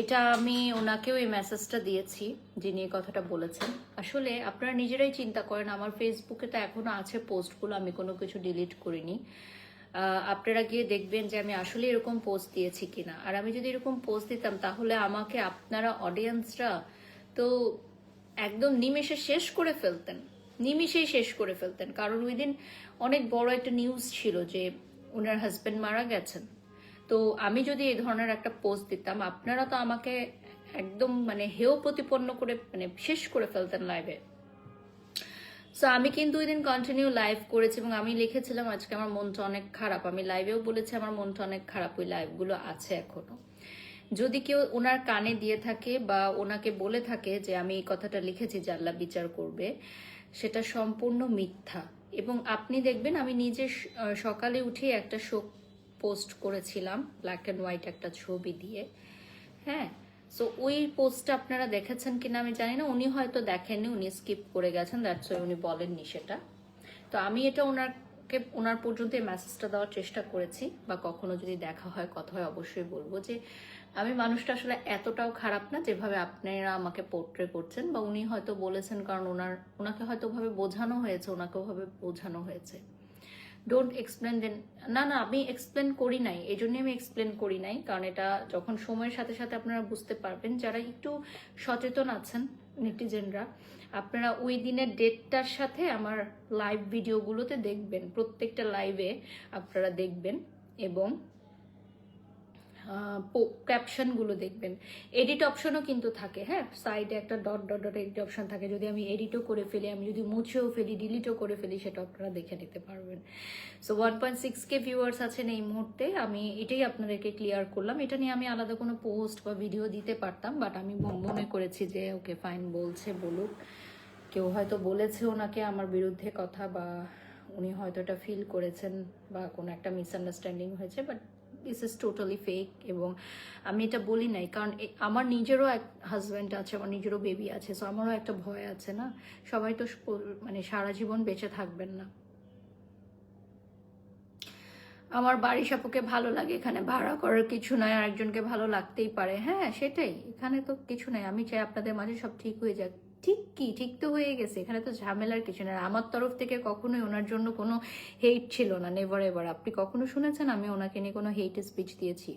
এটা আমি ওনাকেও এই মেসেজটা দিয়েছি, যিনি এই কথাটা বলেছেন। আসলে আপনারা নিজেরাই চিন্তা করেন, আমার ফেসবুকে তো এখনো আছে পোস্টগুলো, আমি কোনো কিছু ডিলিট করিনি। আপনারা গিয়ে দেখবেন যে আমি আসলে এরকম পোস্ট দিয়েছি কিনা। আর আমি যদি এরকম পোস্ট দিতাম তাহলে আমাকে আপনারা অডিয়েন্সরা তো একদম নিমেষে শেষ করে ফেলতেন, নিমিষেই শেষ করে ফেলতেন। কারণ ওই দিন অনেক বড় একটা নিউজ ছিল যে ওনার হাজবেন্ড মারা গেছেন। তো আমি যদি এই ধরনের একটা পোস্ট দিতাম, আপনারা তো আমাকে একদম মানে হেয় প্রতিপন্ন করে মানে শেষ করে ফেলতেন লাইভে। সো আমি কিন্তু ওই দিন কন্টিনিউ লাইভ করেছি এবং আমি লিখেছিলাম আজকে আমার মনটা অনেক খারাপ। আমি লাইভেও বলেছি আমার মনটা অনেক খারাপ, ওই লাইভগুলো আছে এখনো। যদি কেউ ওনার কানে দিয়ে থাকে বা ওনাকে বলে থাকে যে আমি এই কথাটা লিখেছি যে আল্লাহ বিচার করবে, সেটা সম্পূর্ণ মিথ্যা। এবং আপনি দেখবেন আমি নিজে সকালে উঠে একটা শোক পোস্ট করেছিলাম ব্ল্যাক অ্যান্ড হোয়াইট একটা ছবি দিয়ে। হ্যাঁ, সো ওই পোস্টটা আপনারা দেখেছেন কিনা আমি জানি না, উনি হয়তো দেখেননি, উনি স্কিপ করে গেছেন, দ্যাটস ওয়াই উনি বলেননি সেটা। তো আমি এটা ওনার পর্যন্ত এই মেসেজটা দেওয়ার চেষ্টা করেছি, বা কখনো যদি দেখা হয় কথা হয় অবশ্যই বলবো যে আমি মানুষটা আসলে এতটাও খারাপ না যেভাবে আপনারা আমাকে পোর্ট্রে করছেন। বা উনি হয়তো বলেছেন কারণ ওনাকে হয়তো ভাবে বোঝানো হয়েছে, ওনাকেও ভাবে বোঝানো হয়েছে। ডোন্ট এক্সপ্লেন দেন। না না, আমি এক্সপ্লেন করি নাই, এই জন্যই আমি এক্সপ্লেন করি নাই, কারণ এটা যখন সময়ের সাথে সাথে আপনারা বুঝতে পারবেন, যারা একটু সচেতন আছেন নেটিজেনরা, আপনারা ওই দিনের ডেটটার সাথে আমার লাইভ ভিডিওগুলোতে দেখবেন, প্রত্যেকটা লাইভে আপনারা দেখবেন এবং ক্যাপশনগুলো দেখবেন। এডিট অপশনও কিন্তু থাকে, হ্যাঁ, সাইডে একটা dot dot dot edit option থাকে। যদি আমি এডিটও করে ফেলি, আমি যদি মুছেও ফেলি, ডিলিটও করে ফেলি, সেটা আপনারা দেখে নিতে পারবেন। সো 1.6K ভিউয়ার্স আছেন এই মুহূর্তে। আমি এটাই আপনাদেরকে ক্লিয়ার করলাম। এটা নিয়ে আমি আলাদা কোনো পোস্ট বা ভিডিও দিতে পারতাম, বাট আমি মনে করেছি যে ওকে ফাইন, বলছে বলুক। কেউ হয়তো বলেছে ওনাকে আমার বিরুদ্ধে কথা, বা উনি হয়তো এটা ফিল করেছেন, বা কোনো একটা মিসআন্ডারস্ট্যান্ডিং হয়েছে, but this is totally fake. এবং আমি এটা বলি নাই কারণ আমার নিজেরও এক হাজব্যান্ড আছে, আমার নিজেরও বেবি আছে, সো আমারও একটা ভয় আছে না। সবাই তো মানে সারা জীবন বেঁচে থাকবেন না। আমার বাড়ি সাপোকে ভালো লাগে, এখানে ভাড়া করার কিছু নয়, আর একজনকে ভালো লাগতেই পারে, হ্যাঁ সেটাই, এখানে তো কিছু নাই। আমি চাই আপনাদের মাঝে সব ঠিক হয়ে যাক। ঠিক কি, ঠিক তো হয়ে গেছে, এখানে তো ঝামেলার কিছু নেই। আমার তরফ থেকে কখনোই ওনার জন্য কোনো হেট ছিল না, নেভার এভার। আপনি কখনো শুনেছেন আমি ওনাকে নিয়ে কোনো হেট স্পিচ দিয়েছি?